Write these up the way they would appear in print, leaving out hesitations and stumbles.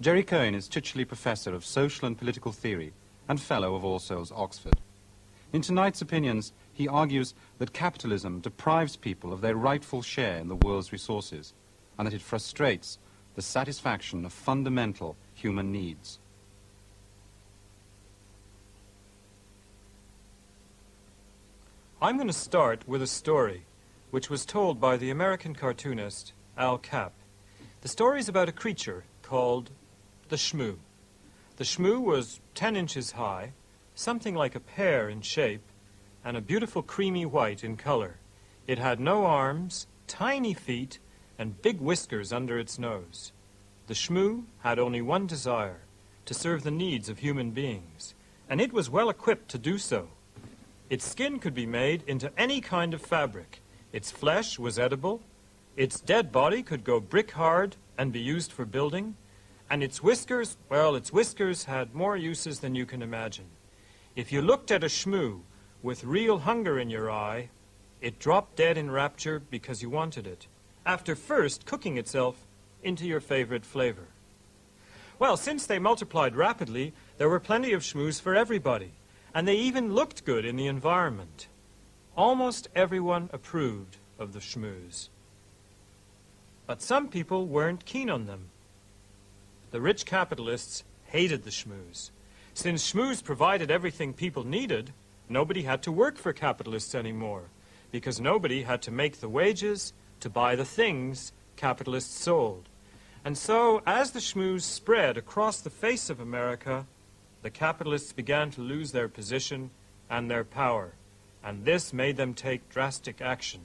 Jerry Cohen is titularly Professor of Social and Political Theory and Fellow of All Souls, Oxford. In tonight's opinions, he argues that capitalism deprives people of their rightful share in the world's resources and that it frustrates the satisfaction of fundamental human needs. I'm going to start with a story which was told by the American cartoonist Al Capp. The story is about a creature called the shmoo. The shmoo was 10 inches high, something like a pear in shape, and a beautiful creamy white in color. It had no arms, tiny feet, and big whiskers under its nose. The shmoo had only one desire, to serve the needs of human beings, and it was well equipped to do so. Its skin could be made into any kind of fabric. Its flesh was edible. Its dead body could go brick hard and be used for building. And its whiskers, well, its whiskers had more uses than you can imagine. If you looked at a shmoo with real hunger in your eye, it dropped dead in rapture because you wanted it, after first cooking itself into your favorite flavor. Well, since they multiplied rapidly, there were plenty of shmoos for everybody, and they even looked good in the environment. Almost everyone approved of the shmoos. But some people weren't keen on them. The rich capitalists hated the shmoos. Since shmoos provided everything people needed, nobody had to work for capitalists anymore, because nobody had to make the wages to buy the things capitalists sold. And so, as the shmoos spread across the face of America, the capitalists began to lose their position and their power, and this made them take drastic action.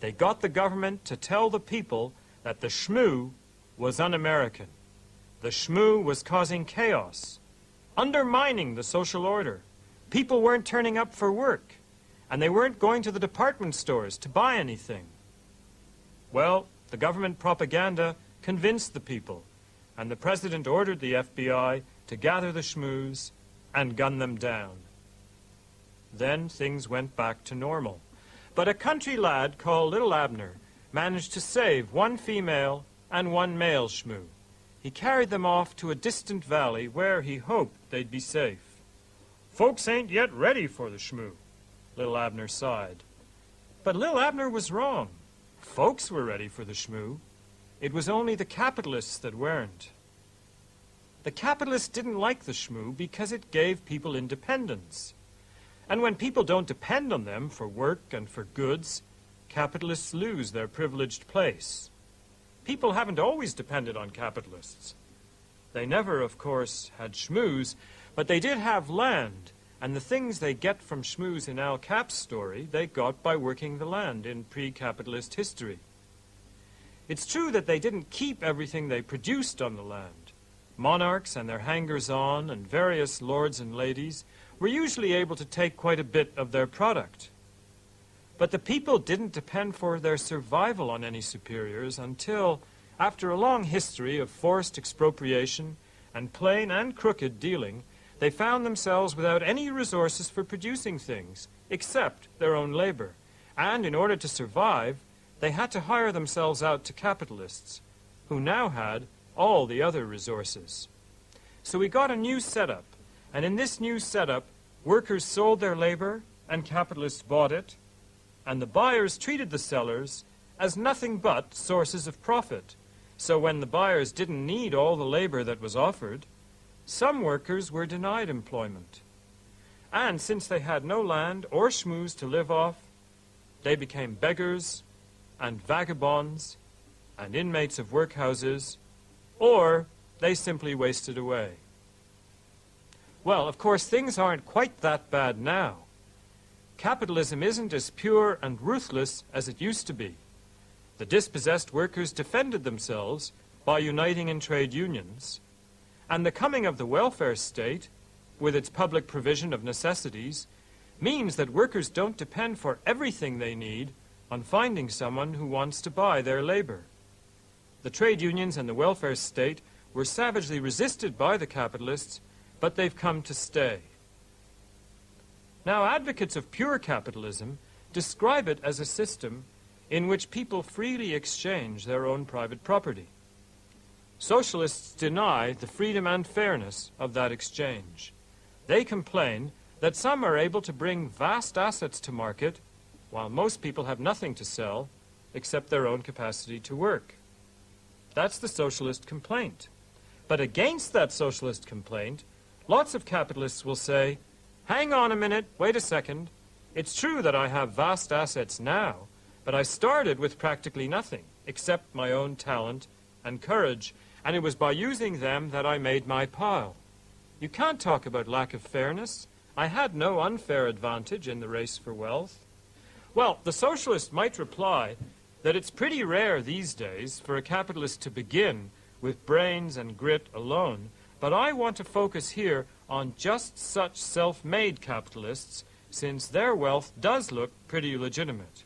They got the government to tell the people that the shmoo was un-American. The shmoo was causing chaos, undermining the social order. People weren't turning up for work, and they weren't going to the department stores to buy anything. Well, the government propaganda convinced the people, and the president ordered the FBI to gather the shmoos and gun them down. Then things went back to normal. But a country lad called Little Abner managed to save one female and one male shmoo. He carried them off to a distant valley where he hoped they'd be safe. Folks ain't yet ready for the shmoo, Little Abner sighed. But Little Abner was wrong. Folks were ready for the shmoo. It was only the capitalists that weren't. The capitalists didn't like the shmoo because it gave people independence. And when people don't depend on them for work and for goods, capitalists lose their privileged place. People haven't always depended on capitalists. They never, of course, had shmoos, but they did have land, and the things they get from shmoos in Al Capp's story, they got by working the land in pre-capitalist history. It's true that they didn't keep everything they produced on the land. Monarchs and their hangers-on and various lords and ladies were usually able to take quite a bit of their product. But the people didn't depend for their survival on any superiors until, after a long history of forced expropriation and plain and crooked dealing, they found themselves without any resources for producing things, except their own labor. And in order to survive, they had to hire themselves out to capitalists, who now had all the other resources. So we got a new setup, and in this new setup, workers sold their labor and capitalists bought it, and the buyers treated the sellers as nothing but sources of profit. So when the buyers didn't need all the labor that was offered, some workers were denied employment. And since they had no land or shmoos to live off, they became beggars and vagabonds and inmates of workhouses, or they simply wasted away. Well, of course, things aren't quite that bad now. Capitalism isn't as pure and ruthless as it used to be. The dispossessed workers defended themselves by uniting in trade unions, and the coming of the welfare state, with its public provision of necessities, means that workers don't depend for everything they need on finding someone who wants to buy their labor. The trade unions and the welfare state were savagely resisted by the capitalists, but they've come to stay. Now, advocates of pure capitalism describe it as a system in which people freely exchange their own private property. Socialists deny the freedom and fairness of that exchange. They complain that some are able to bring vast assets to market, while most people have nothing to sell except their own capacity to work. That's the socialist complaint. But against that socialist complaint, lots of capitalists will say, hang on a minute, wait a second. It's true that I have vast assets now, but I started with practically nothing except my own talent and courage, and it was by using them that I made my pile. You can't talk about lack of fairness. I had no unfair advantage in the race for wealth. Well, the socialist might reply that it's pretty rare these days for a capitalist to begin with brains and grit alone, but I want to focus here on just such self-made capitalists, since their wealth does look pretty legitimate.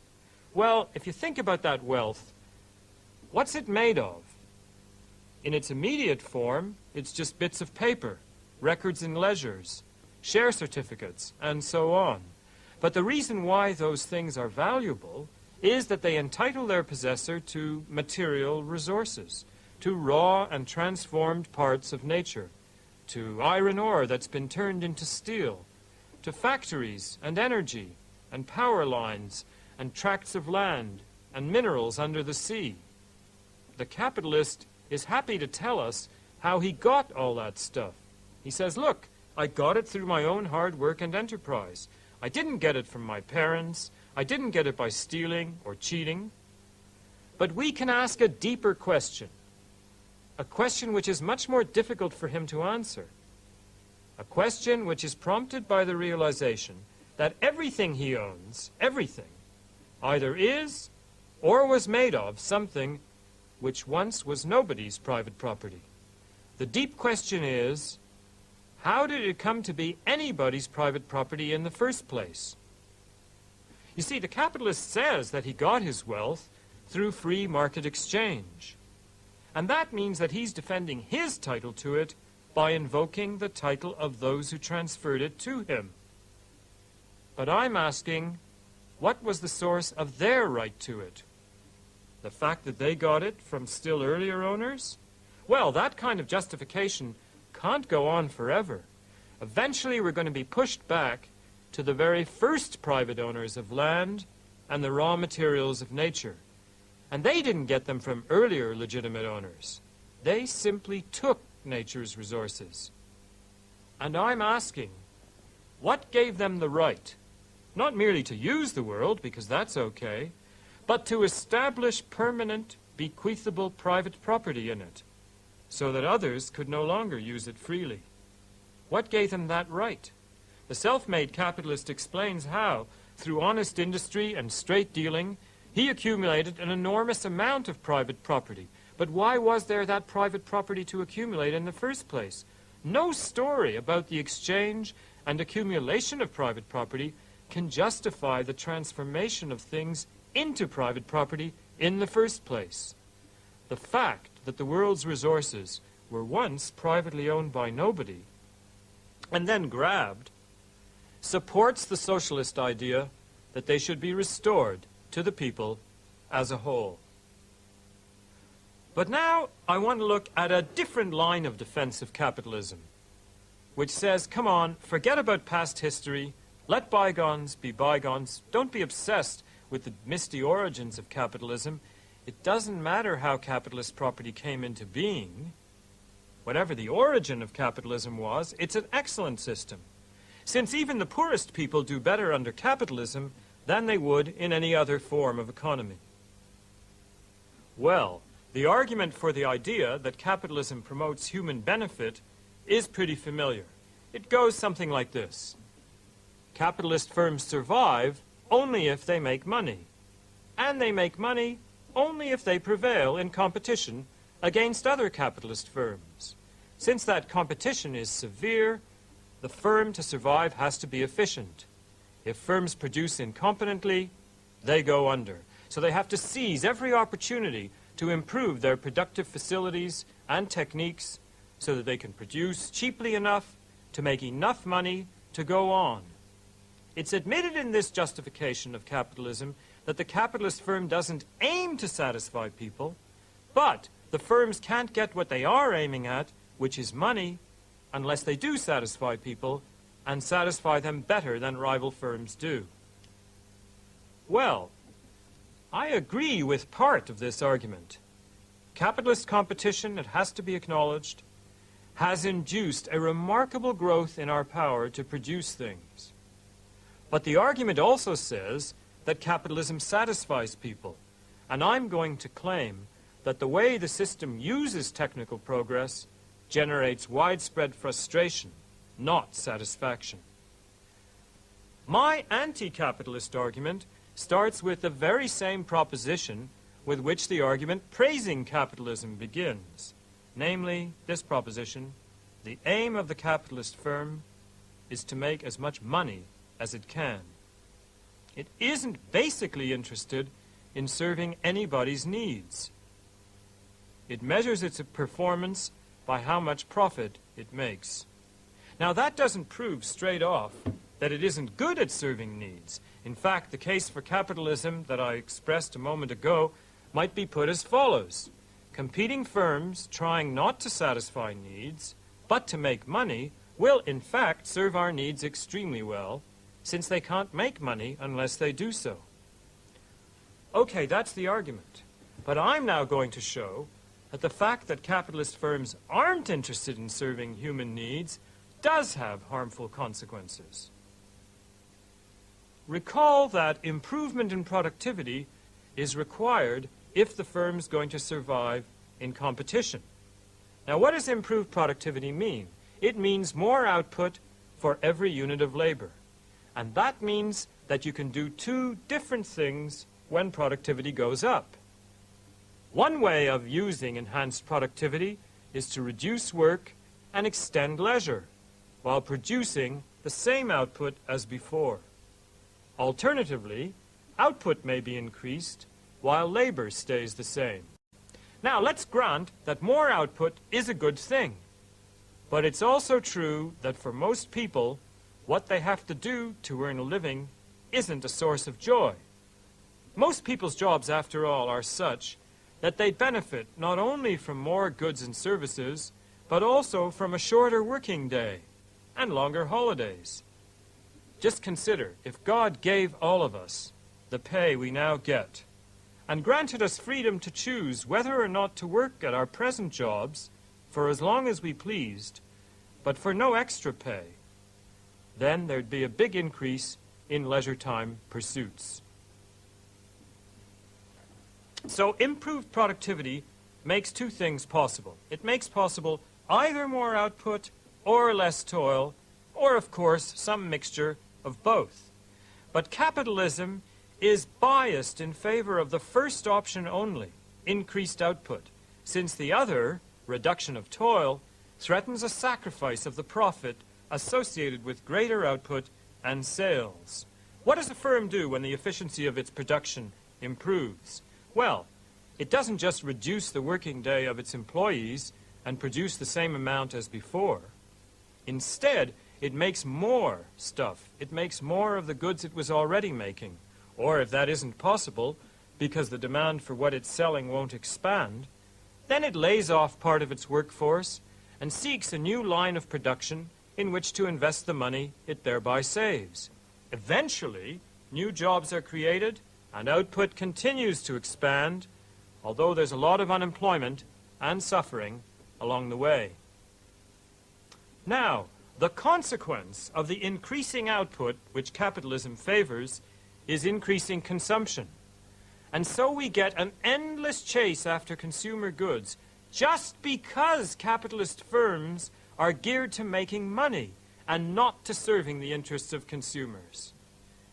Well, if you think about that wealth, what's it made of? In its immediate form, it's just bits of paper, records and ledgers, share certificates, and so on. But the reason why those things are valuable is that they entitle their possessor to material resources, to raw and transformed parts of nature, to iron ore that's been turned into steel, to factories and energy and power lines and tracts of land and minerals under the sea. The capitalist is happy to tell us how he got all that stuff. He says, look, I got it through my own hard work and enterprise. I didn't get it from my parents. I didn't get it by stealing or cheating. But we can ask a deeper question, a question which is much more difficult for him to answer, a question which is prompted by the realization that everything he owns, everything, either is or was made of something which once was nobody's private property. The deep question is, how did it come to be anybody's private property in the first place? You see, the capitalist says that he got his wealth through free market exchange. And that means that he's defending his title to it by invoking the title of those who transferred it to him. But I'm asking, what was the source of their right to it? The fact that they got it from still earlier owners? Well, that kind of justification can't go on forever. Eventually we're going to be pushed back to the very first private owners of land and the raw materials of nature. And they didn't get them from earlier legitimate owners. They simply took nature's resources. And I'm asking, what gave them the right, not merely to use the world, because that's okay, but to establish permanent, bequeathable private property in it, so that others could no longer use it freely? What gave them that right? The self-made capitalist explains how, through honest industry and straight dealing, he accumulated an enormous amount of private property. But why was there that private property to accumulate in the first place? No story about the exchange and accumulation of private property can justify the transformation of things into private property in the first place. The fact that the world's resources were once privately owned by nobody and then grabbed supports the socialist idea that they should be restored to the people as a whole. But now I want to look at a different line of defense of capitalism, which says, come on, forget about past history, let bygones be bygones, don't be obsessed with the misty origins of capitalism. It doesn't matter how capitalist property came into being. Whatever the origin of capitalism was, it's an excellent system, since even the poorest people do better under capitalism than they would in any other form of economy. Well, the argument for the idea that capitalism promotes human benefit is pretty familiar. It goes something like this. Capitalist firms survive only if they make money, and they make money only if they prevail in competition against other capitalist firms. Since that competition is severe, the firm to survive has to be efficient. If firms produce incompetently, they go under. So they have to seize every opportunity to improve their productive facilities and techniques so that they can produce cheaply enough to make enough money to go on. It's admitted in this justification of capitalism that the capitalist firm doesn't aim to satisfy people, but the firms can't get what they are aiming at, which is money, unless they do satisfy people, and satisfy them better than rival firms do. Well, I agree with part of this argument. Capitalist competition, it has to be acknowledged, has induced a remarkable growth in our power to produce things. But the argument also says that capitalism satisfies people, and I'm going to claim that the way the system uses technical progress generates widespread frustration, not satisfaction. My anti-capitalist argument starts with the very same proposition with which the argument praising capitalism begins, namely this proposition: the aim of the capitalist firm is to make as much money as it can. It isn't basically interested in serving anybody's needs. It measures its performance by how much profit it makes. Now, that doesn't prove straight off that it isn't good at serving needs. In fact, the case for capitalism that I expressed a moment ago might be put as follows. Competing firms trying not to satisfy needs, but to make money, will in fact serve our needs extremely well, since they can't make money unless they do so. Okay, that's the argument. But I'm now going to show that the fact that capitalist firms aren't interested in serving human needs does have harmful consequences. Recall that improvement in productivity is required if the firm's going to survive in competition. Now, what does improved productivity mean? It means more output for every unit of labor. And that means that you can do two different things when productivity goes up. One way of using enhanced productivity is to reduce work and extend leisure, while producing the same output as before. Alternatively, output may be increased while labor stays the same. Now, let's grant that more output is a good thing. But it's also true that for most people, what they have to do to earn a living isn't a source of joy. Most people's jobs, after all, are such that they benefit not only from more goods and services, but also from a shorter working day and longer holidays. Just consider, if God gave all of us the pay we now get, and granted us freedom to choose whether or not to work at our present jobs for as long as we pleased, but for no extra pay, then there'd be a big increase in leisure time pursuits. So improved productivity makes two things possible. It makes possible either more output or less toil, or of course some mixture of both. But capitalism is biased in favor of the first option only, increased output, since the other, reduction of toil, threatens a sacrifice of the profit associated with greater output and sales. What does a firm do when the efficiency of its production improves? Well, it doesn't just reduce the working day of its employees and produce the same amount as before. Instead, it makes more stuff. It makes more of the goods it was already making. Or if that isn't possible, because the demand for what it's selling won't expand, then it lays off part of its workforce and seeks a new line of production in which to invest the money it thereby saves. Eventually, new jobs are created and output continues to expand, although there's a lot of unemployment and suffering along the way. Now, the consequence of the increasing output which capitalism favors is increasing consumption. And so we get an endless chase after consumer goods just because capitalist firms are geared to making money and not to serving the interests of consumers.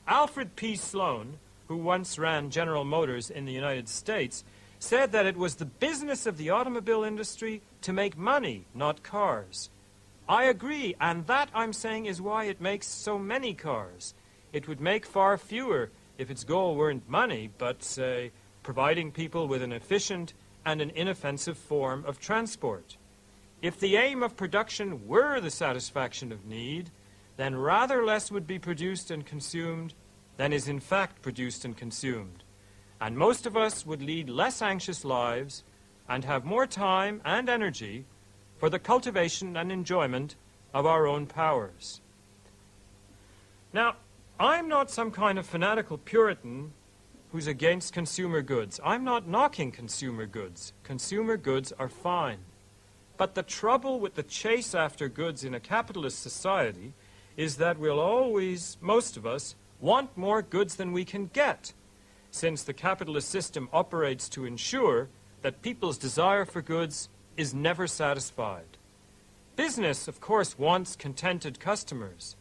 Alfred P. Sloan, who once ran General Motors in the United States, said that it was the business of the automobile industry to make money, not cars. I agree, and that, I'm saying, is why it makes so many cars. It would make far fewer if its goal weren't money, but, say, providing people with an efficient and an inoffensive form of transport. If the aim of production were the satisfaction of need, then rather less would be produced and consumed than is in fact produced and consumed. And most of us would lead less anxious lives and have more time and energy for the cultivation and enjoyment of our own powers. Now, I'm not some kind of fanatical Puritan who's against consumer goods. I'm not knocking consumer goods. Consumer goods are fine. But the trouble with the chase after goods in a capitalist society is that we'll always, most of us, want more goods than we can get, since the capitalist system operates to ensure that people's desire for goods is never satisfied. Business, of course, wants contented customers,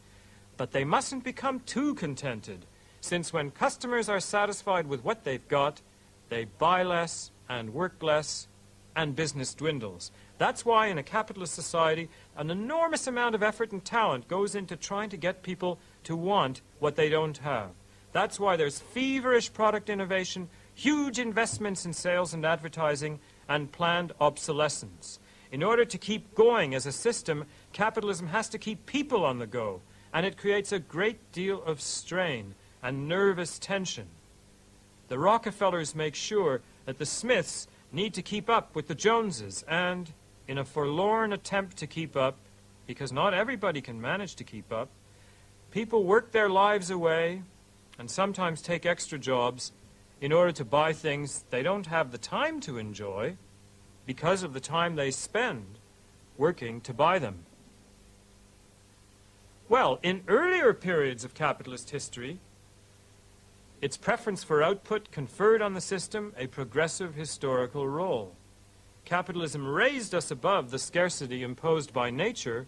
but they mustn't become too contented, since when customers are satisfied with what they've got, they buy less and work less, and business dwindles. That's why in a capitalist society, an enormous amount of effort and talent goes into trying to get people to want what they don't have. That's why there's feverish product innovation, huge investments in sales and advertising, and planned obsolescence. In order to keep going as a system, capitalism has to keep people on the go, and it creates a great deal of strain and nervous tension. The Rockefellers make sure that the Smiths need to keep up with the Joneses, and in a forlorn attempt to keep up, because not everybody can manage to keep up, people work their lives away and sometimes take extra jobs in order to buy things they don't have the time to enjoy because of the time they spend working to buy them. Well, in earlier periods of capitalist history, its preference for output conferred on the system a progressive historical role. Capitalism raised us above the scarcity imposed by nature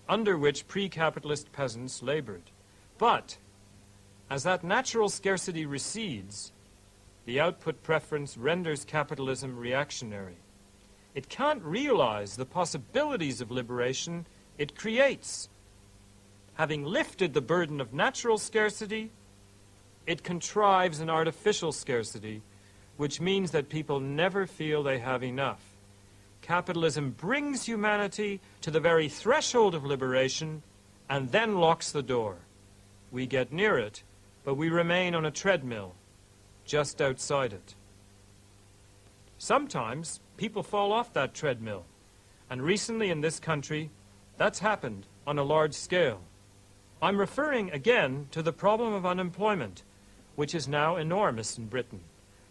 under which pre-capitalist peasants labored. But as that natural scarcity recedes, the output preference renders capitalism reactionary. It can't realize the possibilities of liberation it creates. Having lifted the burden of natural scarcity, it contrives an artificial scarcity, which means that people never feel they have enough. Capitalism brings humanity to the very threshold of liberation and then locks the door. We get near it, but we remain on a treadmill, just outside it. Sometimes people fall off that treadmill, and recently in this country, that's happened on a large scale. I'm referring again to the problem of unemployment, which is now enormous in Britain.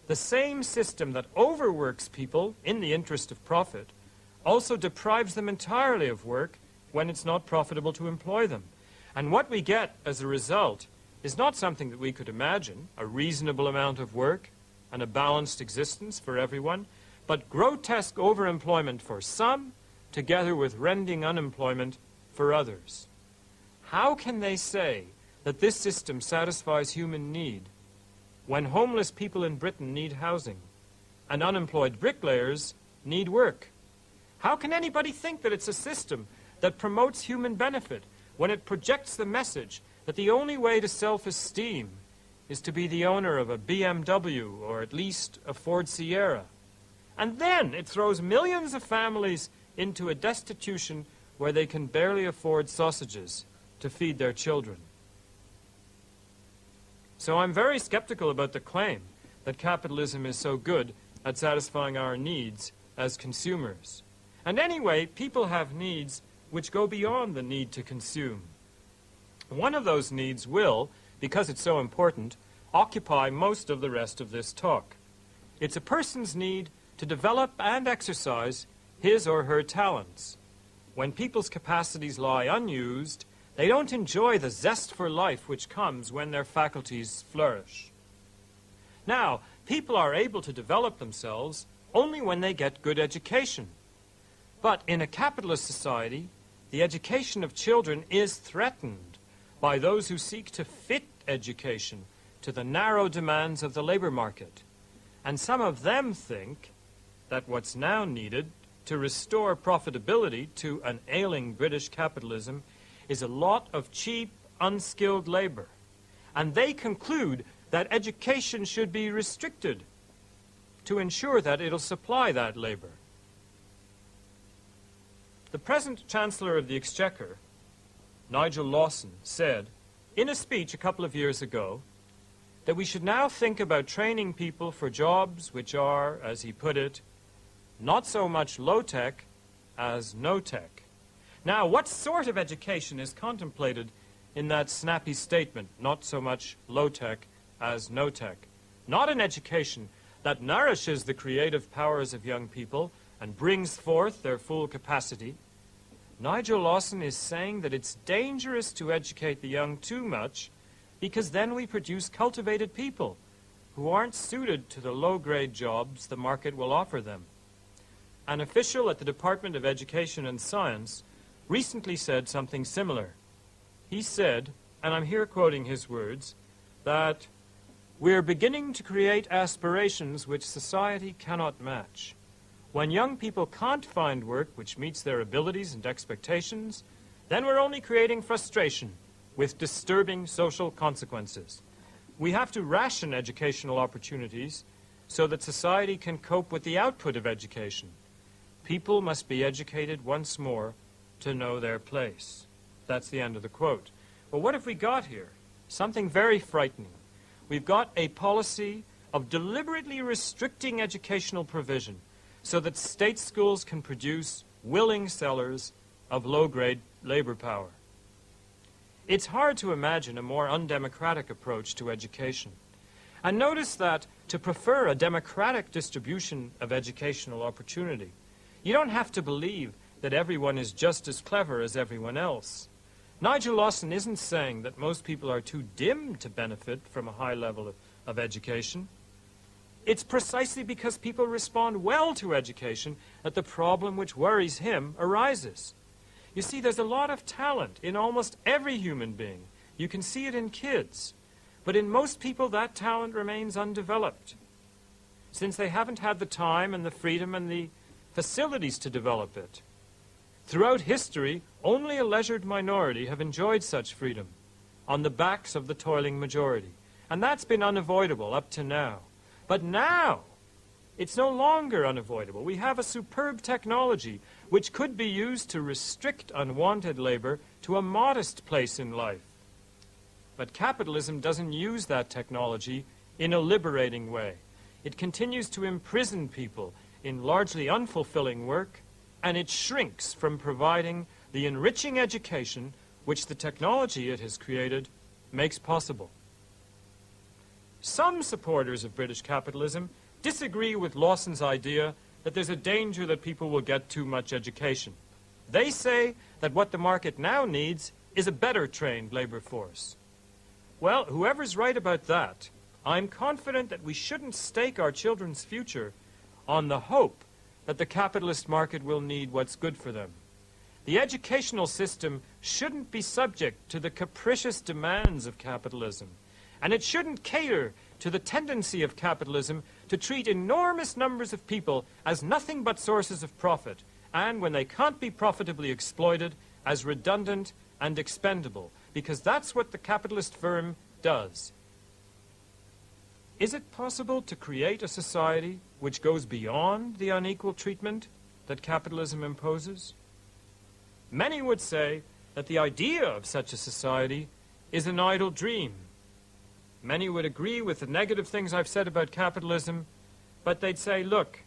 The same system that overworks people in the interest of profit also deprives them entirely of work when it's not profitable to employ them. And what we get as a result is not something that we could imagine, a reasonable amount of work and a balanced existence for everyone, but grotesque overemployment for some, together with rending unemployment for others. How can they say that this system satisfies human need when homeless people in Britain need housing and unemployed bricklayers need work? How can anybody think that it's a system that promotes human benefit when it projects the message that the only way to self-esteem is to be the owner of a BMW or at least a Ford Sierra? And then it throws millions of families into a destitution where they can barely afford sausages to feed their children. So I'm very skeptical about the claim that capitalism is so good at satisfying our needs as consumers. And anyway, people have needs which go beyond the need to consume. One of those needs will, because it's so important, occupy most of the rest of this talk. It's a person's need to develop and exercise his or her talents. When people's capacities lie unused, they don't enjoy the zest for life which comes when their faculties flourish. Now, people are able to develop themselves only when they get good education. But in a capitalist society, the education of children is threatened by those who seek to fit education to the narrow demands of the labor market. And some of them think that what's now needed to restore profitability to an ailing British capitalism is a lot of cheap, unskilled labor. And they conclude that education should be restricted to ensure that it'll supply that labor. The present Chancellor of the Exchequer, Nigel Lawson, said in a speech a couple of years ago that we should now think about training people for jobs which are, as he put it, not so much low-tech as no-tech. Now, what sort of education is contemplated in that snappy statement, not so much low-tech as no-tech? Not an education that nourishes the creative powers of young people and brings forth their full capacity. Nigel Lawson is saying that it's dangerous to educate the young too much because then we produce cultivated people who aren't suited to the low-grade jobs the market will offer them. An official at the Department of Education and Science recently said something similar. He said, and I'm here quoting his words, that we're beginning to create aspirations which society cannot match. When young people can't find work which meets their abilities and expectations, then we're only creating frustration with disturbing social consequences. We have to ration educational opportunities so that society can cope with the output of education. People must be educated once more to know their place. That's the end of the quote. Well, what have we got here? Something very frightening. We've got a policy of deliberately restricting educational provision so that state schools can produce willing sellers of low-grade labor power. It's hard to imagine a more undemocratic approach to education. And notice that to prefer a democratic distribution of educational opportunity, you don't have to believe that everyone is just as clever as everyone else. Nigel Lawson isn't saying that most people are too dim to benefit from a high level of education. It's precisely because people respond well to education that the problem which worries him arises. You see, there's a lot of talent in almost every human being. You can see it in kids. But in most people, that talent remains undeveloped, since they haven't had the time and the freedom and the facilities to develop it. Throughout history, only a leisured minority have enjoyed such freedom on the backs of the toiling majority. And that's been unavoidable up to now. But now, it's no longer unavoidable. We have a superb technology which could be used to restrict unwanted labor to a modest place in life. But capitalism doesn't use that technology in a liberating way. It continues to imprison people in largely unfulfilling work, and it shrinks from providing the enriching education which the technology it has created makes possible. Some supporters of British capitalism disagree with Lawson's idea that there's a danger that people will get too much education. They say that what the market now needs is a better trained labor force. Well, whoever's right about that, I'm confident that we shouldn't stake our children's future on the hope that the capitalist market will need what's good for them. The educational system shouldn't be subject to the capricious demands of capitalism, and it shouldn't cater to the tendency of capitalism to treat enormous numbers of people as nothing but sources of profit, and when they can't be profitably exploited, as redundant and expendable, because that's what the capitalist firm does. Is it possible to create a society which goes beyond the unequal treatment that capitalism imposes? Many would say that the idea of such a society is an idle dream. Many would agree with the negative things I've said about capitalism, but they'd say, look,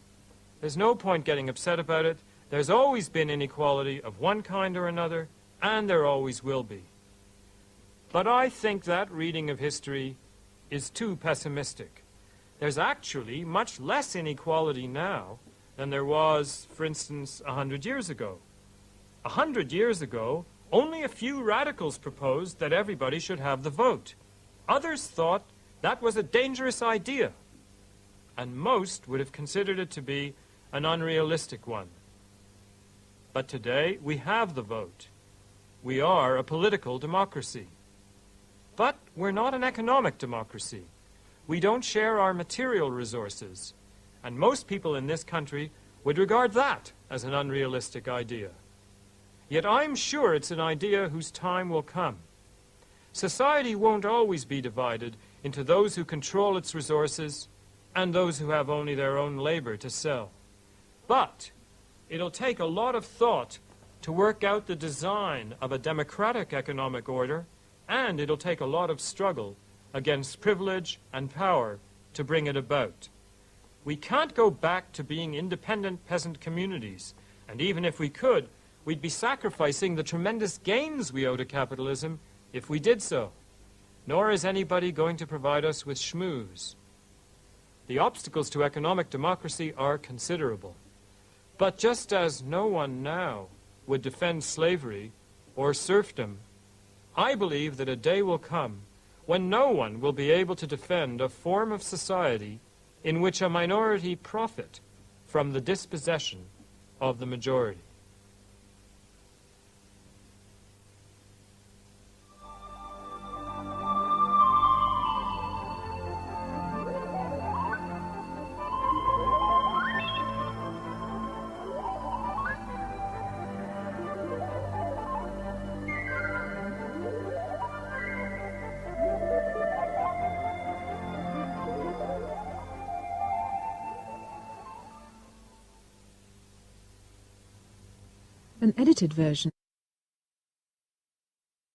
there's no point getting upset about it. There's always been inequality of one kind or another, and there always will be. But I think that reading of history is too pessimistic. There's actually much less inequality now than there was, for instance, 100 years ago. 100 years ago, only a few radicals proposed that everybody should have the vote. Others thought that was a dangerous idea, and most would have considered it to be an unrealistic one. But today, we have the vote. We are a political democracy. But we're not an economic democracy. We don't share our material resources, and most people in this country would regard that as an unrealistic idea. Yet I'm sure it's an idea whose time will come. Society won't always be divided into those who control its resources and those who have only their own labor to sell. But it'll take a lot of thought to work out the design of a democratic economic order, and it'll take a lot of struggle against privilege and power to bring it about. We can't go back to being independent peasant communities, and even if we could, we'd be sacrificing the tremendous gains we owe to capitalism if we did so. Nor is anybody going to provide us with schmooze. The obstacles to economic democracy are considerable. But just as no one now would defend slavery or serfdom, I believe that a day will come when no one will be able to defend a form of society in which a minority profit from the dispossession of the majority. An edited version